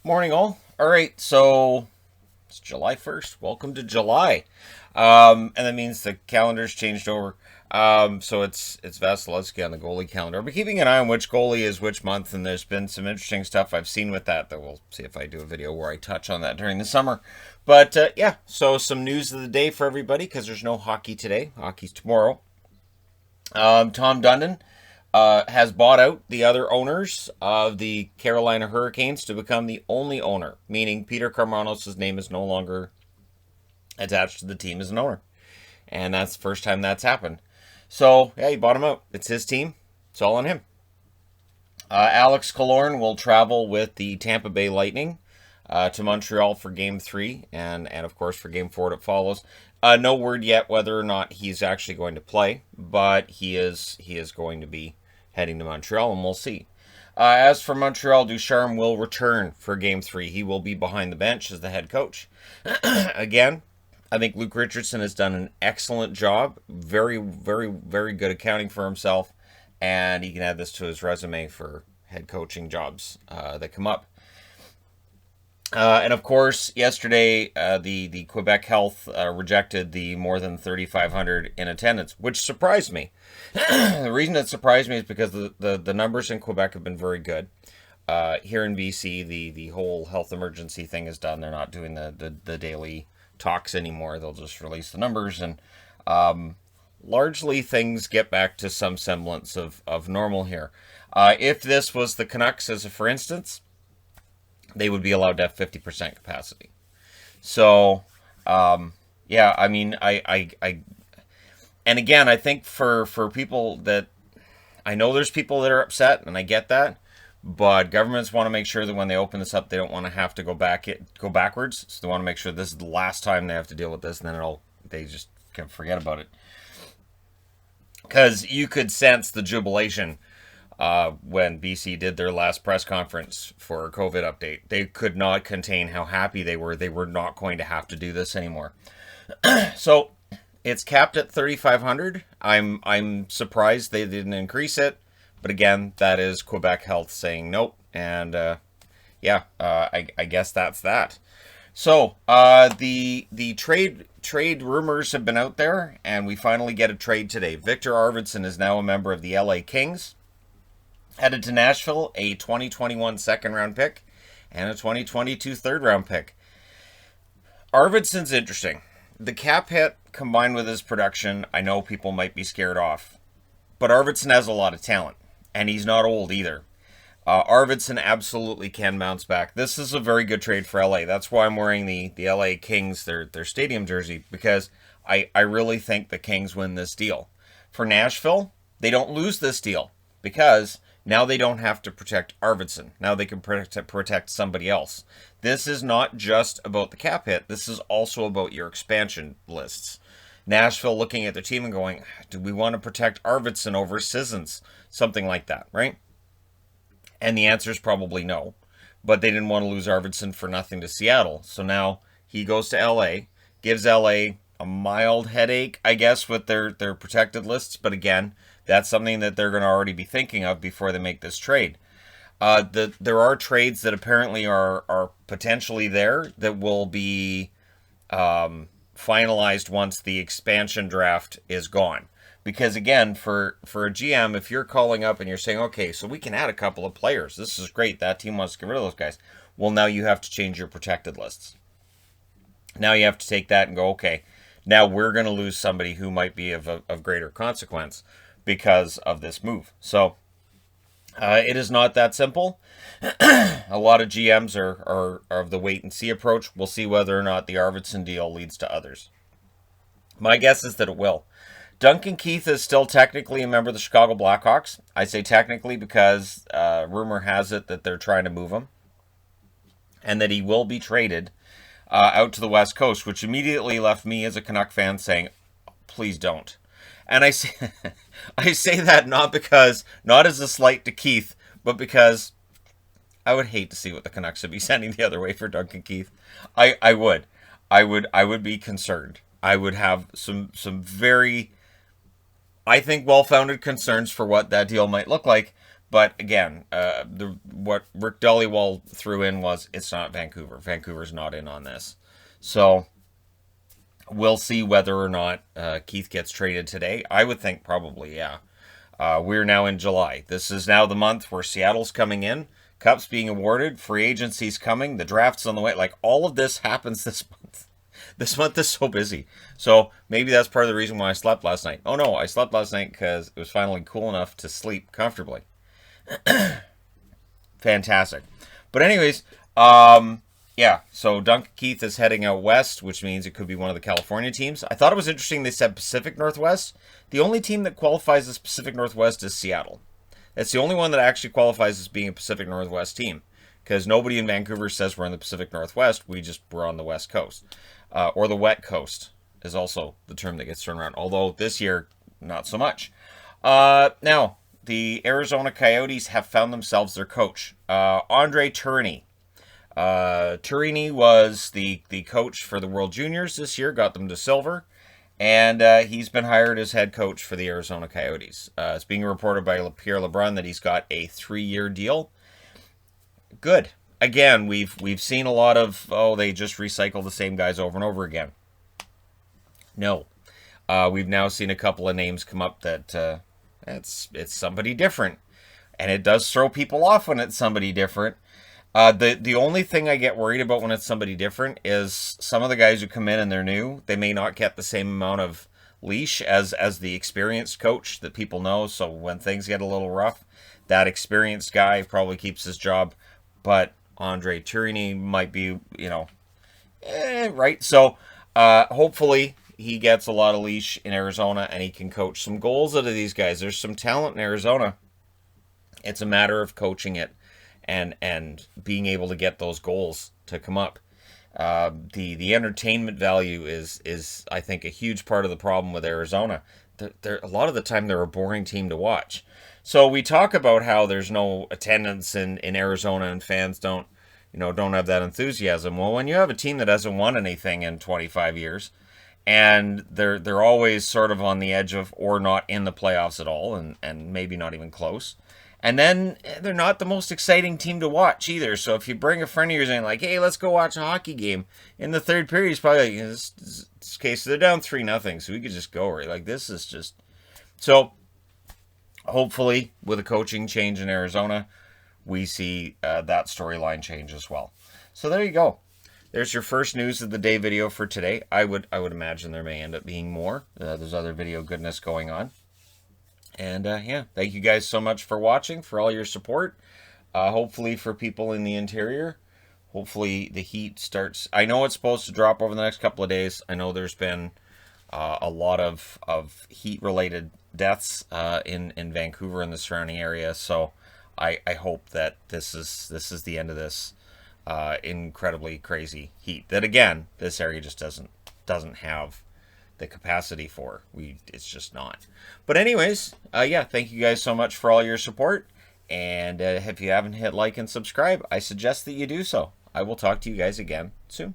Morning, all. All right, so it's July 1st. Welcome to July. And that means the calendar's changed over. So it's Vasilevsky on the goalie calendar. I'll be keeping an eye on which goalie is which month, and there's been some interesting stuff I've seen with that we'll see if I do a video where I touch on that during the summer. But yeah, so some news of the day for everybody because there's no hockey today. Hockey's tomorrow. Tom Dundon has bought out the other owners of the Carolina Hurricanes to become the only owner, meaning Peter Karmanos' name is no longer attached to the team as an owner. And that's the first time that's happened. So, yeah, he bought him out. It's his team. It's all on him. Alex Killorn will travel with the Tampa Bay Lightning to Montreal for Game 3 and of course, for Game 4 that follows. No word yet whether or not he's actually going to play, but he is going to be heading to Montreal, and we'll see. As for Montreal, Ducharme will return for Game 3. He will be behind the bench as the head coach. Again, I think Luke Richardson has done an excellent job. Very, very, very good accounting for himself, and he can add this to his resume for head coaching jobs that come up. And of course, yesterday, the Quebec Health rejected the more than 3,500 in attendance, which surprised me. The reason it surprised me is because the numbers in Quebec have been very good. Here in BC, the whole health emergency thing is done. They're not doing the daily talks anymore. They'll just release the numbers, and largely things get back to some semblance of normal here. If this was the Canucks, as a for instance, they would be allowed to have 50% capacity. So, yeah, I mean, and again, I think for people that, I know there's people that are upset, and I get that, but governments want to make sure that when they open this up, they don't want to have to go backwards. So they want to make sure this is the last time they have to deal with this, and then they just can forget about it. Because you could sense the jubilation when BC did their last press conference for a COVID update. They could not contain how happy they were. They were not going to have to do this anymore. So it's capped at 3,500. I'm surprised they didn't increase it, but again, that is Quebec Health saying nope. And yeah, I guess that's that. So the trade rumors have been out there, and we finally get a trade today. Victor Arvidsson is now a member of the LA Kings. Headed to Nashville, a 2021 second-round pick and a 2022 third-round pick. Arvidsson's interesting. The cap hit combined with his production, I know people might be scared off. But Arvidsson has a lot of talent, and he's not old either. Arvidsson absolutely can bounce back. This is a very good trade for LA. That's why I'm wearing the LA Kings, their stadium jersey, because I really think the Kings win this deal. For Nashville, they don't lose this deal, because now they don't have to protect Arvidsson. Now they can protect somebody else. This is not just about the cap hit. This is also about your expansion lists. Nashville looking at their team and going, do we want to protect Arvidsson over Sissons? Something like that, right? And the answer is probably no. But they didn't want to lose Arvidsson for nothing to Seattle. So now he goes to LA, gives LA a mild headache, I guess, with their protected lists. But again, that's something that they're going to already be thinking of before they make this trade. There are trades that apparently are potentially there that will be finalized once the expansion draft is gone. Because again, for a GM, if you're calling up and you're saying, okay, so we can add a couple of players. This is great. That team wants to get rid of those guys. Well, now you have to change your protected lists. Now you have to take that and go, okay, now we're going to lose somebody who might be of greater consequence because of this move. So it is not that simple. A lot of GMs are of the wait and see approach. We'll see whether or not the Arvidsson deal leads to others. My guess is that it will. Duncan Keith is still technically a member of the Chicago Blackhawks. I say technically because rumor has it that they're trying to move him, and that he will be traded out to the West Coast, which immediately left me as a Canuck fan saying, please don't. And I say, I say that not as a slight to Keith, but because I would hate to see what the Canucks would be sending the other way for Duncan Keith. I would be concerned. I would have some very, I think, well-founded concerns for what that deal might look like. But again, what Rick Dollywall threw in was it's not Vancouver. Vancouver's not in on this. So we'll see whether or not Keith gets traded today. I would think probably, yeah. We're now in July. This is now the month where Seattle's coming in, Cups being awarded, free agency's coming, the draft's on the way. Like, all of this happens this month. This month is so busy. So maybe that's part of the reason why I slept last night. Oh no, I slept last night because it was finally cool enough to sleep comfortably. Fantastic. But anyways, yeah, so Duncan Keith is heading out west, which means it could be one of the California teams. I thought it was interesting they said Pacific Northwest. The only team that qualifies as Pacific Northwest is Seattle. It's the only one that actually qualifies as being a Pacific Northwest team, because nobody in Vancouver says we're in the Pacific Northwest. We're on the West Coast. Or the Wet Coast is also the term that gets thrown around, although this year, not so much. Now, the Arizona Coyotes have found themselves their coach, Andre Tourigny. Tourigny was the coach for the World Juniors this year, got them to silver, and he's been hired as head coach for the Arizona Coyotes. It's being reported by Pierre LeBrun that he's got a 3-year deal. Good. Again, we've seen a lot of, they just recycle the same guys over and over again. No. We've now seen a couple of names come up that it's somebody different. And it does throw people off when it's somebody different. The only thing I get worried about when it's somebody different is some of the guys who come in and they're new, they may not get the same amount of leash as the experienced coach that people know. So when things get a little rough, that experienced guy probably keeps his job. But Andre Tourigny might be, right? So hopefully he gets a lot of leash in Arizona and he can coach some goals out of these guys. There's some talent in Arizona. It's a matter of coaching it and being able to get those goals to come up. The entertainment value is I think a huge part of the problem with Arizona. A lot of the time they're a boring team to watch. So we talk about how there's no attendance in Arizona and fans don't have that enthusiasm. Well, when you have a team that hasn't won anything in 25 years and they're always sort of on the edge of or not in the playoffs at all and maybe not even close. And then they're not the most exciting team to watch either. So if you bring a friend of yours in like, hey, let's go watch a hockey game, in the third period, he's probably like, this case, they're down 3-0, so we could just go, right? Like, this is just... So hopefully with a coaching change in Arizona, we see that storyline change as well. So there you go. There's your first news of the day video for today. I would imagine there may end up being more. There's other video goodness going on. And yeah, thank you guys so much for watching, for all your support. Hopefully for people in the interior, hopefully the heat starts. I know it's supposed to drop over the next couple of days. I know there's been a lot of heat-related deaths in Vancouver and the surrounding area. So I hope that this is the end of this incredibly crazy heat. That again, this area just doesn't have the capacity for. It's just not. But anyways, yeah, thank you guys so much for all your support. And if you haven't hit like and subscribe, I suggest that you do so. I will talk to you guys again soon.